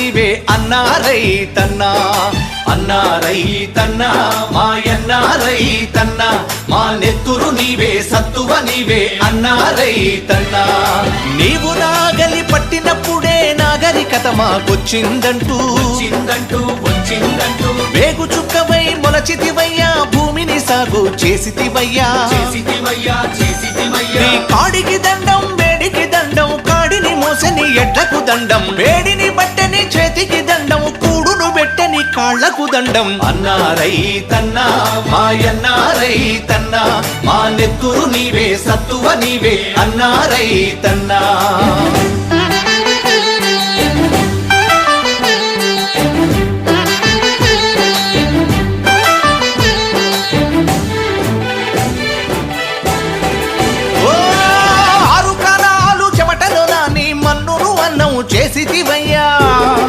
నీవే అన్నా రైతన్నా అన్నా రైతన్నా మాయన్నా రైతన్నా మా నెత్తురు నీవే సత్తువ నీవే అన్నా రైతన్నా నీవు నాగలి పట్టినప్పుడే నాగరికత మాకొచ్చిందంటూ వచ్చిందంటూ వేగు చుక్కవై మొలచితివయ్యా భూమిని సాగు చేసితివయ్యా నీ కాడికి దండం వేడికి దండం కాడిని మోసని ఎడ్లకు దండం వేడిని బట్టని చేతికి దండం కూడును పెట్టని కాళ్లకు దండం అన్నా రైతన్నా మాయన్నా రైతన్నా మా నెత్తురు నీవే సత్తువ నీవే అన్నా రైతన్నా